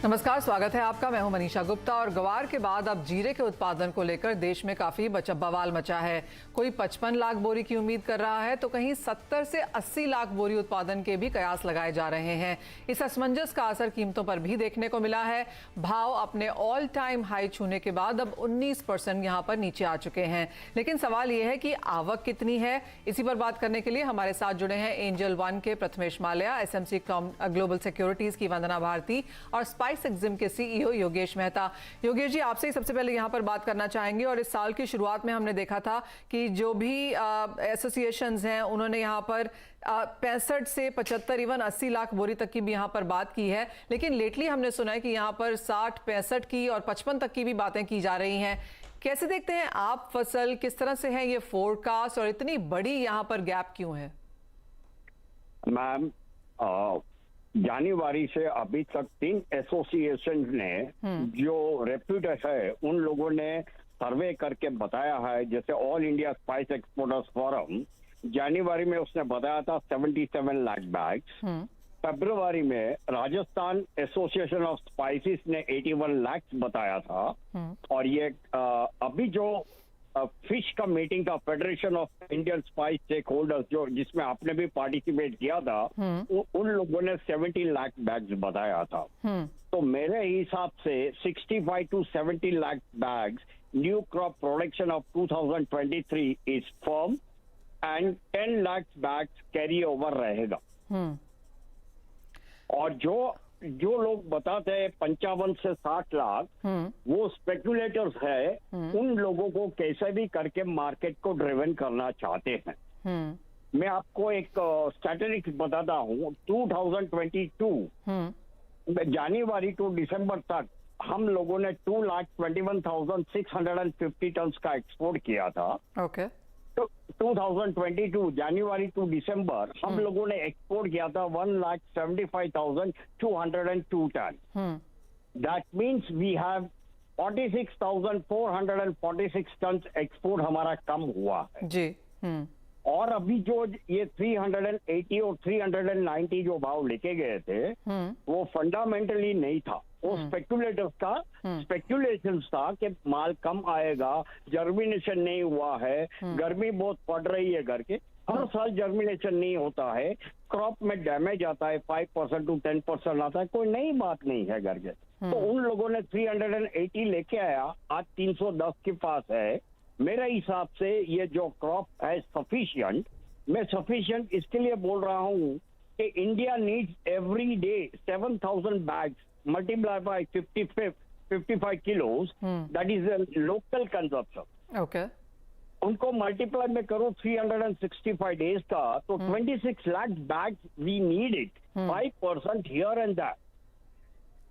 नमस्कार, स्वागत है आपका। मैं हूं मनीषा गुप्ता। और ग्वार के बाद अब जीरे के उत्पादन को लेकर देश में काफी बवाल मचा है। कोई 55 लाख बोरी की उम्मीद कर रहा है तो कहीं 70 से 80 लाख बोरी उत्पादन के भी कयास लगाए जा रहे हैं। इस असमंजस का असर कीमतों पर भी देखने को मिला है। भाव अपने ऑल टाइम हाई छूने के बाद अब 19% यहाँ पर नीचे आ चुके हैं। लेकिन सवाल यह है कि आवक कितनी है। इसी पर बात करने के लिए हमारे साथ जुड़े हैं एंजल वन के Prathamesh Mallya, SMC global securities की वंदना भारती और स्पाइस एक्जिम के सीईओ योगेश मेहता। योगेश जी, आपसे ही सबसे पहले यहाँ पर बात करना चाहेंगे। और इस साल की शुरुआत में हमने देखा था कि जो भी एसोसिएशंस हैं उन्होंने यहाँ पर 65 से 75 इवन 80 लाख बोरी तक की भी यहाँ पर बात की है। लेकिन लेटली हमने सुना है कि यहाँ पर 60, 65 की और 55 तक की भी बातें की जा रही हैं। कैसे देखते हैं आप फसल, किस तरह से है ये फोरकास्ट और इतनी बड़ी यहाँ पर गैप क्यों है? मैम, जनवरी से अभी तक 3 एसोसिएशन ने जो रेप्यूटेड है उन लोगों ने सर्वे करके बताया है। जैसे all India spice exporters forum जनवरी में उसने बताया था 77 लाख बैग्स। फरवरी में राजस्थान एसोसिएशन ऑफ स्पाइसेस ने 81 लाख बताया था। और ये अभी जो फिश का मीटिंग था, federation of Indian spice stakeholders, जो जिसमें आपने भी पार्टिसिपेट किया था, उन लोगों ने 70 लाख बैग्स बताया था। तो मेरे हिसाब से 65 to 70 lakh bags new crop production of 2023 is firm and 10 lakh bags carry over रहेगा। और जो लोग बताते हैं 55 से 60 लाख, वो स्पेकुलेटर्स है। उन लोगों को कैसे भी करके मार्केट को ड्रिवन करना चाहते हैं। मैं आपको एक स्टैटिस्टिक्स बताता हूँ। 2022 जनवरी टू दिसंबर तक हम लोगों ने 2,21,650 टन का एक्सपोर्ट किया था। ओके। तो 2022 जनवरी टू दिसंबर हम लोगों ने एक्सपोर्ट किया था 1,75,202 ton. That means we have 46,446 ton export हमारा कम हुआ है जी। और अभी जो ये 380 और 390 जो भाव लेके गए थे वो फंडामेंटली नहीं था, वो स्पेकुलेटर्स का स्पेकुलेशन था कि माल कम आएगा, जर्मिनेशन नहीं हुआ है, गर्मी बहुत पड़ रही है करके। हर साल जर्मिनेशन नहीं होता है, क्रॉप में डैमेज आता है, 5% to 10% आता है, कोई नई बात नहीं है करके। तो उन लोगों ने 380 लेके आया, आज 310 के पास है। मेरे हिसाब से ये जो क्रॉप है सफिशिएंट। मैं सफिशिएंट इसके लिए बोल रहा हूँ कि India needs every day 7,000 bags multiplied by 55 kilos, that is a local consumption. Okay. उनको मल्टीप्लाई में करो 365 डेज का, तो 26 lakh bags we need it, 5% here and that.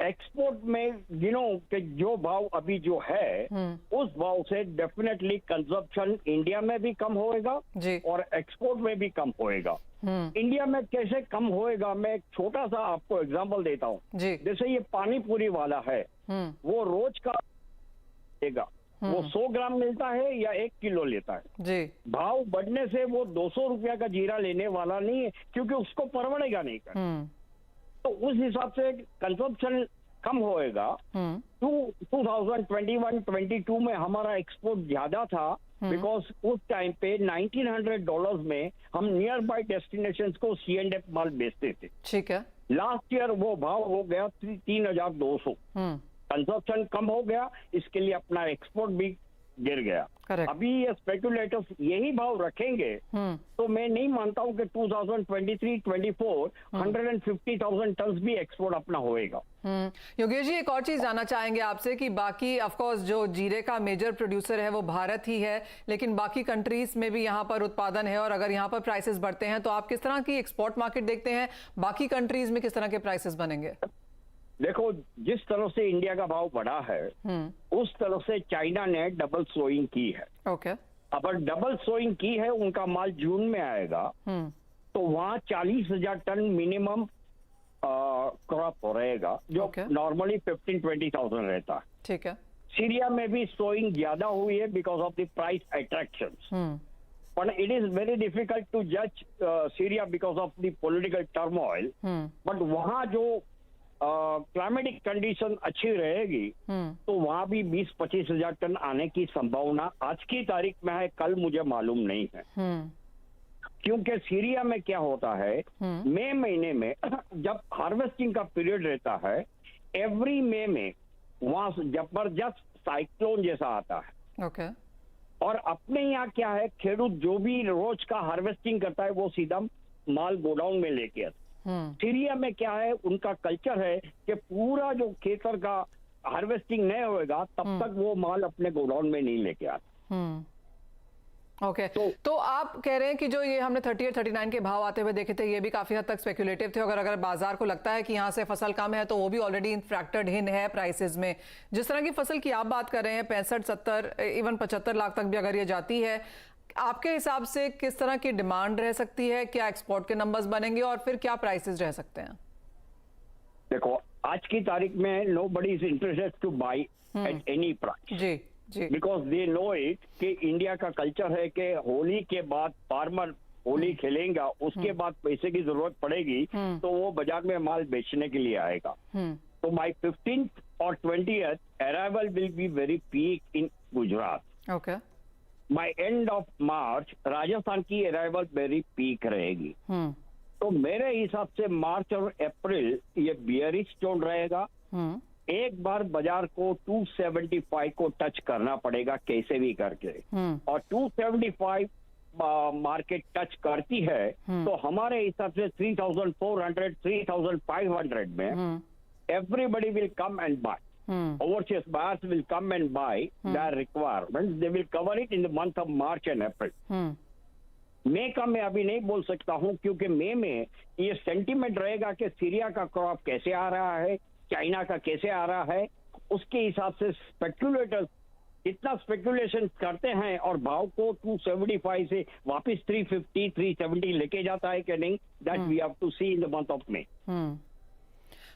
Export में गिनो कि जो भाव अभी जो है उस भाव से डेफिनेटली कंजप्शन इंडिया में भी कम होएगा और एक्सपोर्ट में भी कम होएगा। इंडिया में कैसे कम होएगा, मैं एक छोटा सा आपको एग्जांपल देता हूँ। जैसे ये पानी पूरी वाला है, वो रोज का लेगा, वो 100 ग्राम मिलता है या 1 किलो लेता है जी। भाव बढ़ने से वो 200 रुपया का जीरा लेने वाला नहीं है, क्योंकि उसको परवड़ेगा नहीं कर। तो उस हिसाब से कंजप्शन कम होएगा। 2021-22 में हमारा एक्सपोर्ट ज्यादा था, बिकॉज उस टाइम पे $1,900 में हम नियर बाय डेस्टिनेशंस को C&F माल बेचते थे। ठीक है। लास्ट ईयर वो भाव हो गया 3,200। कंजप्शन कम हो गया, इसके लिए अपना एक्सपोर्ट भी गिर गया। अभी ये स्पेकुलेटर्स यही भाव रखेंगे तो मैं नहीं मानता हूं कि 2023-24 150,000 टन भी एक्सपोर्ट अपना होएगा। योगेश जी, एक और चीज जानना चाहेंगे आपसे कि बाकी ऑफ कोर्स जो जीरे का मेजर प्रोड्यूसर है वो भारत ही है, लेकिन बाकी कंट्रीज में भी यहाँ पर उत्पादन है। और अगर यहाँ पर प्राइसेस बढ़ते हैं तो आप किस तरह की एक्सपोर्ट मार्केट देखते हैं? बाकी कंट्रीज में किस तरह के प्राइसेस बनेंगे? देखो, जिस तरह से इंडिया का भाव बढ़ा है उस तरह से चाइना ने डबल सोइंग की है। ओके। अगर डबल सोइंग की है, उनका माल जून में आएगा तो वहाँ 40,000 टन मिनिमम क्रॉप रहेगा, जो नॉर्मली 15-20,000 रहता है। ठीक है। सीरिया में भी सोइंग ज्यादा हुई है because of the price attractions. But it is very difficult to judge Syria because of the political turmoil. But वहाँ जो क्लाइमेटिक कंडीशन अच्छी रहेगी तो वहां भी 20-25 हजार टन आने की संभावना आज की तारीख में है, कल मुझे मालूम नहीं है। क्योंकि सीरिया में क्या होता है, मई महीने में जब हार्वेस्टिंग का पीरियड रहता है, एवरी मई में वहां जबरदस्त साइक्लोन जैसा आता है। ओके। और अपने यहाँ क्या है, खेडूत जो भी रोज का हार्वेस्टिंग करता है वो सीधा माल गोडाउन में लेके आता है। सीरिया में क्या है, उनका कल्चर है कि पूरा जो खेतर का हार्वेस्टिंग नहीं होएगा तब तक वो माल अपने गोडाउन में नहीं लेके आता। ओके। तो आप कह रहे हैं कि जो ये हमने 38 39 के भाव आते हुए देखे थे, ये भी काफी हद तक स्पेक्युलेटिव थे। अगर बाजार को लगता है कि यहाँ से फसल कम है तो वो भी ऑलरेडी फैक्टर्ड इन है प्राइसेस में। जिस तरह की फसल की आप बात कर रहे हैं, 65, 70, इवन 75 लाख तक भी अगर ये जाती है, आपके हिसाब से किस तरह की डिमांड रह सकती है? क्या एक्सपोर्ट के नंबर्स बनेंगे और फिर क्या प्राइसेस रह सकते हैं? देखो, आज की तारीख में nobody is interested to buy at any price. जी जी। बिकॉज दे नो इट कि इंडिया का कल्चर है कि होली के बाद फार्मर होली खेलेगा, उसके बाद पैसे की जरूरत पड़ेगी तो वो बाजार में माल बेचने के लिए आएगा। तो बाय 15th और 20th arrival will be very peak in Gujarat. Okay. By end of March Rajasthan की अराइवल वेरी पीक रहेगी। तो मेरे हिसाब से मार्च और अप्रैल ये बियरिश जोन रहेगा। एक बार बाजार को 275 को टच करना पड़ेगा कैसे भी करके, और 275 मार्केट टच करती है तो हमारे हिसाब से 3,400 3,500 में everybody will come and buy. Overseas buyers will come and buy their requirements. They will cover it in the month of March and April. मई का मैं अभी नहीं बोल सकता हूं क्योंकि मई में ये सेंटीमेंट रहेगा कि सीरिया का क्रॉप कैसे आ रहा है, चाइना का कैसे आ रहा है, उसके हिसाब से स्पेक्युलेटर्स इतना स्पेकुलेशन करते हैं और भाव को 275 से वापस 350 370 लेके जाता है कि नहीं, that we have to see in the month of May.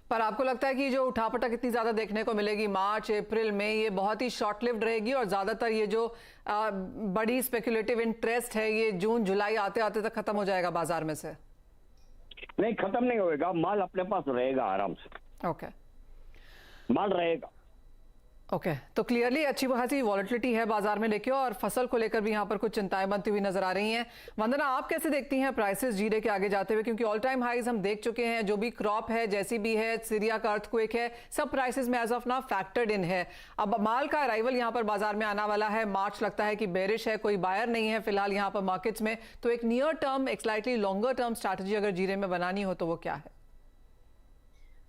पर आपको लगता है कि जो उठापटक इतनी ज्यादा देखने को मिलेगी मार्च अप्रैल में, ये बहुत ही शॉर्ट लिव्ड रहेगी और ज्यादातर ये जो बड़ी स्पेकुलेटिव इंटरेस्ट है ये जून जुलाई आते आते तक खत्म हो जाएगा बाजार में से? नहीं, खत्म नहीं होएगा, माल अपने पास रहेगा आराम से। ओके। माल रहेगा। ओके। तो क्लियरली अच्छी खासी वॉलेटिलिटी है बाजार में लेके, और फसल को लेकर भी यहाँ पर कुछ चिंताएं बनती हुई नजर आ रही हैं। वंदना, आप कैसे देखती हैं प्राइसेस जीरे के आगे जाते हुए? क्योंकि ऑल टाइम हाईज हम देख चुके हैं, जो भी क्रॉप है जैसी भी है, सीरिया का अर्थक्वेक है, सब प्राइसेस में as of now factored in है। अब माल का अराइवल यहाँ पर बाजार में आना वाला है, मार्च लगता है कि बेरिश है, कोई बायर नहीं है फिलहाल यहाँ पर मार्केट्स में, तो एक नियर टर्म, एक स्लाइटली लॉन्गर टर्म स्ट्रैटेजी अगर जीरे में बनानी हो तो वो क्या है?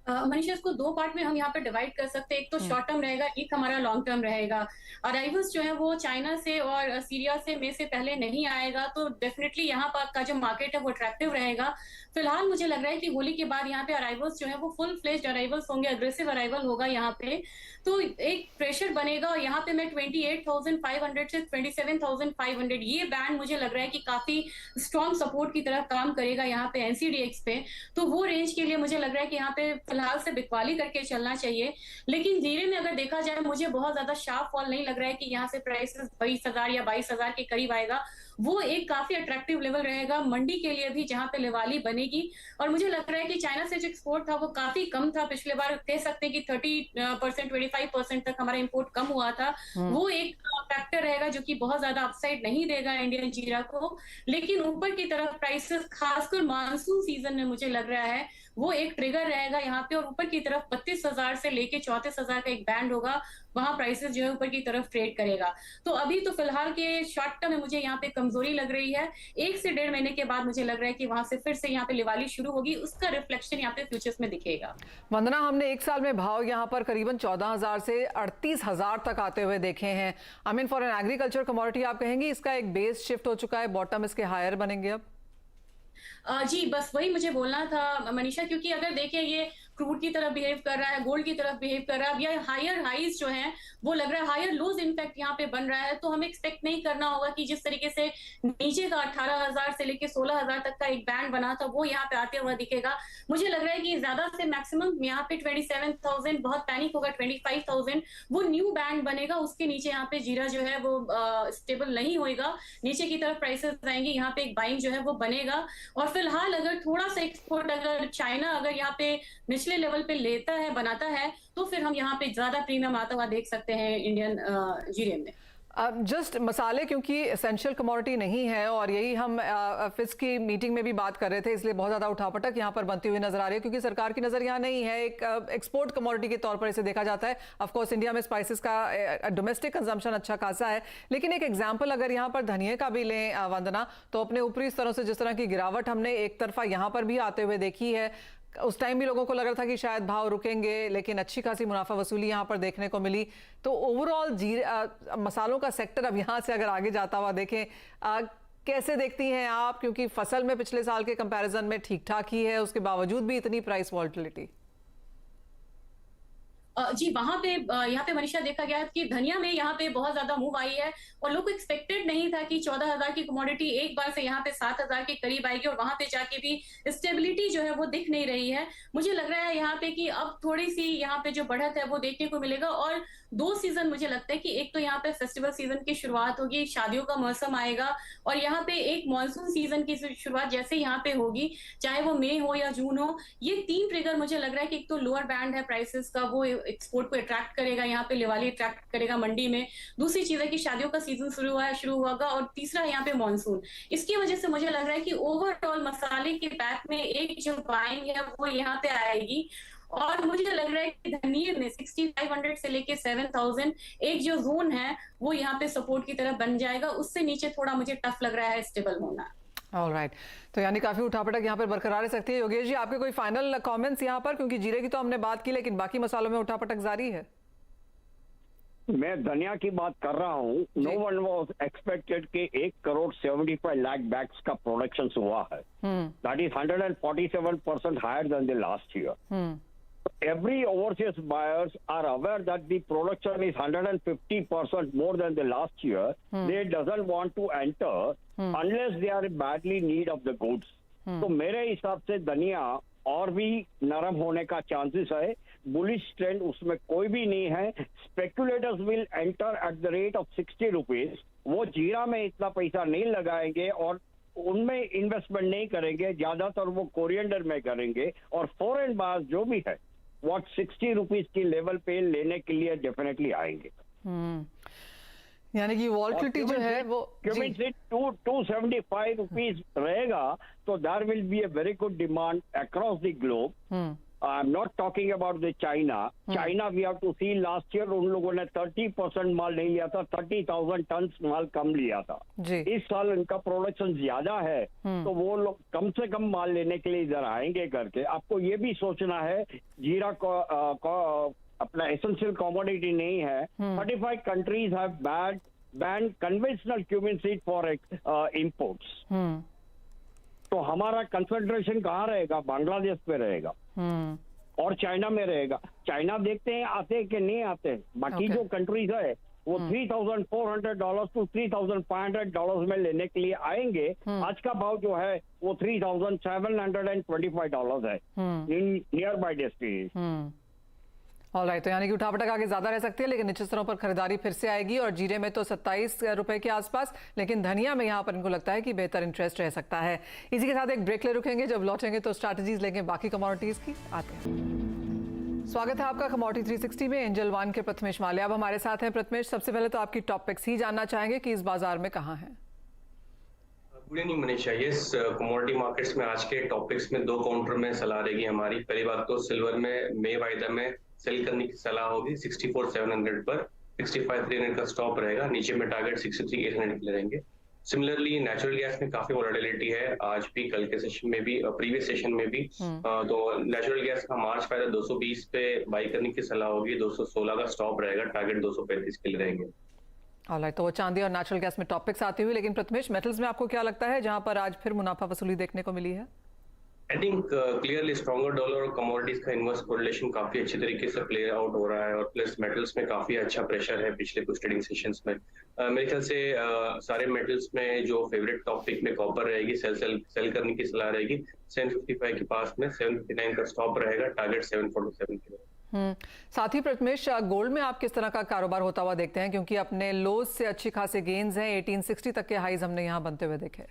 मनीषा, इसको दो पार्ट में हम यहाँ पे डिवाइड कर सकते हैं। एक तो शॉर्ट टर्म रहेगा, एक हमारा लॉन्ग टर्म रहेगा। अराइवल्स जो है वो चाइना से और सीरिया से मई से पहले नहीं आएगा, तो डेफिनेटली यहाँ पर का जो मार्केट है वो अट्रैक्टिव रहेगा। फिलहाल मुझे लग रहा है कि होली के बाद यहाँ पे अराइवल्स जो है वो फुल फ्लेज्ड अराइवल्स होंगे, अग्रेसिव अराइवल होगा यहाँ पे, तो एक प्रेशर बनेगा। और यहाँ पे मैं 28,500 से 27,500 ये बैंड मुझे लग रहा है कि काफी स्ट्रॉन्ग सपोर्ट की तरह काम करेगा यहाँ पे एनसीडीएक्स पे। तो वो रेंज के लिए मुझे लग रहा है कि यहाँ पे फिलहाल से बिकवाली करके चलना चाहिए। लेकिन जीरे में अगर देखा जाए, मुझे बहुत ज्यादा शार्प फॉल नहीं लग रहा है कि यहाँ से प्राइसेस 20,000 या 22,000 के करीब आएगा। वो एक काफी अट्रैक्टिव लेवल रहेगा मंडी के लिए भी, जहां पे लेवाली बनेगी। और मुझे लग रहा है कि चाइना से जो एक्सपोर्ट था वो काफी कम था पिछले बार, कह सकते हैं कि 30% 25% तक हमारा इंपोर्ट कम हुआ था। वो एक फैक्टर रहेगा जो कि बहुत ज्यादा अपसाइड नहीं देगा इंडियन जीरा को। लेकिन ऊपर की तरफ प्राइसेस खासकर मानसून सीजन में मुझे लग रहा है वो एक ट्रिगर रहेगा यहाँ पे, और ऊपर की तरफ 32,000 से लेके 34,000 का एक बैंड होगा, वहां प्राइसेस जो है ऊपर की तरफ ट्रेड करेगा। तो अभी तो फिलहाल के शॉर्ट टर्म में मुझे यहाँ पे कमजोरी लग रही है। 1 से 1.5 महीने के बाद मुझे लग रहा है कि वहां से फिर से यहाँ पे लिवाली शुरू होगी, उसका रिफ्लेक्शन यहाँ पे फ्यूचर्स में दिखेगा। वंदना, हमने 1 साल में भाव यहाँ पर करीबन 14,000 से 38,000 तक आते हुए देखे हैं। I mean for an agriculture commodity आप कहेंगे इसका एक बेस शिफ्ट हो चुका है, बॉटम इसके हायर बनेंगे अब? जी, बस वही मुझे बोलना था मनीषा, क्योंकि अगर देखें ये क्रूड की तरफ बिहेव कर रहा है, गोल्ड की तरफ बिहेव कर रहा है, अब ये हायर हाइज जो हैं वो लग रहा है हायर लोज इनफैक्ट यहाँ पे बन रहा है। तो हमें एक्सपेक्ट नहीं करना होगा कि जिस तरीके से नीचे का 18,000 से लेके 16,000 तक का एक बैंड बना था वो यहाँ पे आते हुआ दिखेगा। मुझे लग रहा है कि ज्यादा से मैक्सिमम यहाँ पे 27,000, बहुत पैनिक होगा 25,000 वो न्यू बैंड बनेगा। उसके नीचे यहाँ पे जीरा जो है वो स्टेबल नहीं होगा, नीचे की तरफ प्राइसेस आएंगे, यहाँ पे एक बाइंग जो है वो बनेगा। और फिलहाल अगर थोड़ा सा एक्सपोर्ट, अगर चाइना अगर यहाँ पे निचले लेवल पे लेता है, बनाता है, तो फिर हम यहाँ पे ज्यादा प्रीमियम आता हुआ देख सकते हैं इंडियन जीरे में। जस्ट मसाले क्योंकि एसेंशियल कमोडिटी नहीं है और यही हम फिस की मीटिंग में भी बात कर रहे थे, इसलिए बहुत ज़्यादा उठापटक यहाँ पर बनती हुई नजर आ रही है क्योंकि सरकार की नज़र यहाँ नहीं है। एक एक्सपोर्ट कमोडिटी के तौर पर इसे देखा जाता है। ऑफ कोर्स इंडिया में स्पाइसेस का डोमेस्टिक कंजम्पशन अच्छा खासा है, लेकिन एक एग्जाम्पल अगर यहाँ पर धनिया का भी लें वंदना, तो अपने ऊपरी स्तरों से जिस तरह की गिरावट हमने एक तरफा यहाँ पर भी आते हुए देखी है, उस टाइम भी लोगों को लग रहा था कि शायद भाव रुकेंगे, लेकिन अच्छी खासी मुनाफा वसूली यहाँ पर देखने को मिली। तो ओवरऑल मसालों का सेक्टर अब यहाँ से अगर आगे जाता हुआ देखें, कैसे देखती हैं आप? क्योंकि फसल में पिछले साल के कंपैरिजन में ठीक ठाक ही है, उसके बावजूद भी इतनी प्राइस वॉल्टिलिटी। जी, वहां पे यहाँ पे मनीषा देखा गया है कि धनिया में यहाँ पे बहुत ज्यादा मूव आई है और लोग को एक्सपेक्टेड नहीं था कि 14,000 की कमोडिटी एक बार से यहाँ पे 7,000 के करीब आएगी और वहां पे जाके भी स्टेबिलिटी जो है वो दिख नहीं रही है। मुझे लग रहा है यहाँ पे कि अब थोड़ी सी यहाँ पे जो बढ़त है वो देखने को मिलेगा और 2 सीजन मुझे लगता है कि एक तो यहाँ पे फेस्टिवल सीजन की शुरुआत होगी, शादियों का मौसम आएगा और यहाँ पे एक मॉनसून सीजन की शुरुआत जैसे यहाँ पे होगी, चाहे वो मई हो या जून हो। ये 3 ट्रिगर मुझे लग रहा है कि एक तो लोअर बैंड है प्राइसेस का, वो एक्सपोर्ट को अट्रैक्ट करेगा, यहाँ पे लिवाली अट्रैक्ट करेगा मंडी में। दूसरी चीज है कि शादियों का सीजन शुरू होगा और तीसरा है यहाँ पे मानसून। इसकी वजह से मुझे लग रहा है कि ओवरऑल मसाले के पैक में एक जो बाइंग है वो यहाँ पे आएगी और मुझे लग रहा है कि धनिया में 6,500 से लेके 7,000 एक जो जोन है वो यहाँ पे सपोर्ट की तरफ बन जाएगा। उससे नीचे थोड़ा मुझे टफ लग रहा है स्टेबल होना। ऑलराइट, तो यानी काफी उठापटक यहाँ पर बरकरार रह सकती है। योगेश जी, आपके कोई फाइनल कमेंट्स यहाँ पर? क्योंकि जीरे की तो हमने बात की, लेकिन बाकी मसालों में उठापटक जारी है। मैं धनिया की बात कर रहा हूँ। नो वन वाज एक्सपेक्टेड के 1,75 लाख बैग्स का प्रोडक्शन हुआ है। That is 147% higher than the last year. Every overseas buyers are aware that the production is 150% more than the last year. They doesn't want to enter unless they are badly need of the goods. तो मेरे हिसाब से धनिया और भी नरम होने का चांसेस है। बुलिश ट्रेंड उसमें कोई भी नहीं है। Speculators will enter at the rate of 60 rupees. वो जीरा में इतना पैसा नहीं लगाएंगे और उनमें इन्वेस्टमेंट नहीं करेंगे, ज्यादातर वो कोरिएंडर में करेंगे और फॉरेन बायर्स जो भी है वो 60 रुपीज की लेवल पे लेने के लिए डेफिनेटली आएंगे। यानी कि वॉल्टिलिटी जो है वो क्योंकि 275 रुपीज रहेगा तो there will be a very good demand across the globe. I am not talking about the China we have to see last year उन लोगों ने 30% माल नहीं लिया था, 30,000 टन माल कम लिया था। इस साल इनका प्रोडक्शन ज्यादा है तो वो लोग कम से कम माल लेने के लिए इधर आएंगे करके। आपको ये भी सोचना है जीरा को अपना एसेंशियल कमोडिटी नहीं है। 35 countries have ban conventional cumin seed for imports. तो हमारा कंसंट्रेशन कहाँ रहेगा? बांग्लादेश पे रहेगा और चाइना में रहेगा। चाइना देखते हैं आते कि नहीं आते। बाकी जो कंट्रीज है वो $3,400 to $3,500 में लेने के लिए आएंगे। आज का भाव जो है वो $3,725 है in near by destination. Alright, तो यानी कि उठापटक आगे ज्यादा रह सकती है, लेकिन निश्चित स्तरों पर खरीदारी फिर से आएगी और जीरे में तो 27 रुपए के आसपास, लेकिन धनिया में यहाँ पर इनको लगता है कि बेहतर इंटरेस्ट रह सकता है। इसी के साथ एक ब्रेक ले रुकेंगे, जब लौटेंगे तो स्ट्रैटेजीज लेंगे बाकी कमोडिटीज की। आते हैं। स्वागत है आपका कमोडिटी 360 में। एंजल वन के प्रथमेश माल्या अब हमारे साथ हैं। प्रथमेश, सबसे पहले तो आपकी टॉप पिक्स ही जानना चाहेंगे कि इस बाजार में कहाँ है। Good evening Manisha. Yes, commodity markets में आज के टॉपिक्स में 2 काउंटर में सलाह रहेगी हमारी। पहली बात तो सिल्वर में मई वायदा में सेल करने की सलाह होगी 64,700 पर। 65,300 का स्टॉप रहेगा। नीचे में टारगेट 63,800 के लिए रहेंगे। सिमिलरली नेचुरल गैस में काफी वोलेटिलिटी है, आज भी, कल के सेशन में भी, प्रीवियस सेशन में भी। तो नेचुरल गैस का मार्च फायदा 220 पे बाई करने की सलाह होगी। 216 का स्टॉप रहेगा, टारगेट 235 के लिए रहेंगे। ऑलराइट, तो वो चांदी और नेचुरल गैस में टॉपिक्स आती हुई, लेकिन प्रथमेश मेटल्स में आपको क्या लगता है जहां पर आज फिर मुनाफा वसूली देखने को मिली है? I think clearly stronger dollar और कमोडिटीज का इनवर्स कोरिलेशन काफी अच्छी तरीके से प्ले आउट हो रहा है और प्लस मेटल्स में काफी अच्छा प्रेशर है पिछले कुछ ट्रेडिंग सेशंस में। मेरे ख्याल से सारे मेटल्स में जो फेवरेट टॉपिक में कॉपर रहेगी, सेल करने की सलाह रहेगी 755 के पास में। 759 का स्टॉप रहेगा, टारगेट 747 के। साथ ही प्रथमेश, गोल्ड में आप किस तरह का कारोबार होता हुआ देखते हैं? क्योंकि अपने लोज से अच्छी खासे गेन्स हैं, 1860 तक के हाईज हमने यहाँ बनते हुए देखे।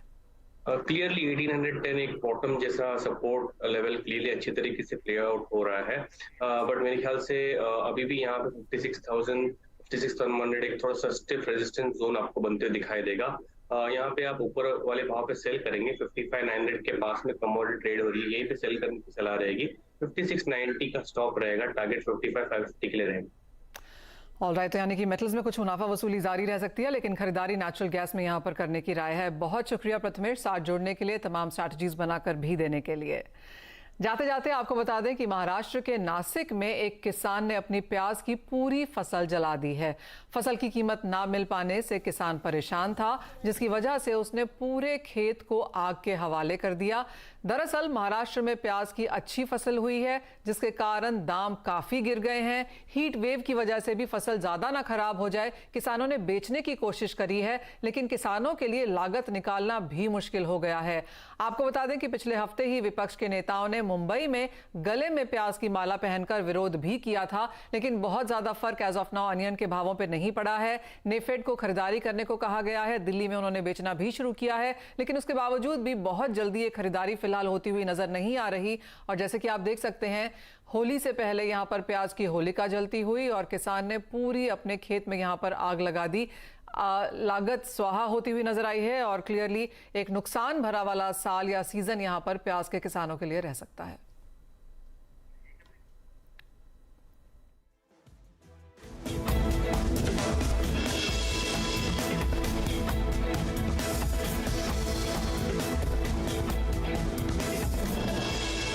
क्लियरली 1810 एक बॉटम जैसा सपोर्ट लेवल क्लियरली अच्छी तरीके से प्ले आउट हो रहा है, बट मेरे ख्याल से अभी भी यहाँ पे 56,100 एक थोड़ा सा स्टिफ रेजिस्टेंस जोन आपको बनते हुए दिखाई देगा। यहाँ पे आप ऊपर वाले भाव पे सेल करेंगे, 55,900 के पास में कमोडिटी ट्रेड हो रही है, यहीं पे सेल करने की सलाह रहेगी। 56,90 का स्टॉप रहेगा, टारगेट 55,550 के लिए रहेगा। ऑलराइट, तो यानी कि मेटल्स में कुछ मुनाफा वसूली जारी रह सकती है, लेकिन खरीदारी नेचुरल गैस में यहाँ पर करने की राय है। बहुत शुक्रिया प्रथमेश, साथ जोड़ने के लिए, तमाम स्ट्रैटेजीज बनाकर भी देने के लिए। जाते जाते आपको बता दें कि महाराष्ट्र के नासिक में एक किसान ने अपनी प्याज की पूरी फसल जला दी है। फसल की कीमत ना मिल पाने से किसान परेशान था, जिसकी वजह से उसने पूरे खेत को आग के हवाले कर दिया। दरअसल महाराष्ट्र में प्याज की अच्छी फसल हुई है, जिसके कारण दाम काफी गिर गए हैं। हीट वेव की वजह से भी फसल ज्यादा ना खराब हो जाए, किसानों ने बेचने की कोशिश करी है, लेकिन किसानों के लिए लागत निकालना भी मुश्किल हो गया है। आपको बता दें कि पिछले हफ्ते ही विपक्ष के नेताओं ने मुंबई में गले में प्याज की माला पहनकर विरोध भी किया था, लेकिन बहुत ज्यादा फर्क एज ऑफ नाउ अनियन के भावों पर नहीं पड़ा है। नेफेड को खरीदारी करने को कहा गया है, दिल्ली में उन्होंने बेचना भी शुरू किया है, लेकिन उसके बावजूद भी बहुत जल्दी ये खरीदारी फिलहाल होती हुई नजर नहीं आ रही। और जैसे कि आप देख सकते हैं, होली से पहले यहां पर प्याज की होलिका जलती हुई और किसान ने पूरी अपने खेत में यहां पर आग लगा दी। लागत स्वाहा होती हुई नजर आई है और क्लियरली एक नुकसान भरा वाला साल या सीजन यहां पर प्याज के किसानों के लिए रह सकता है।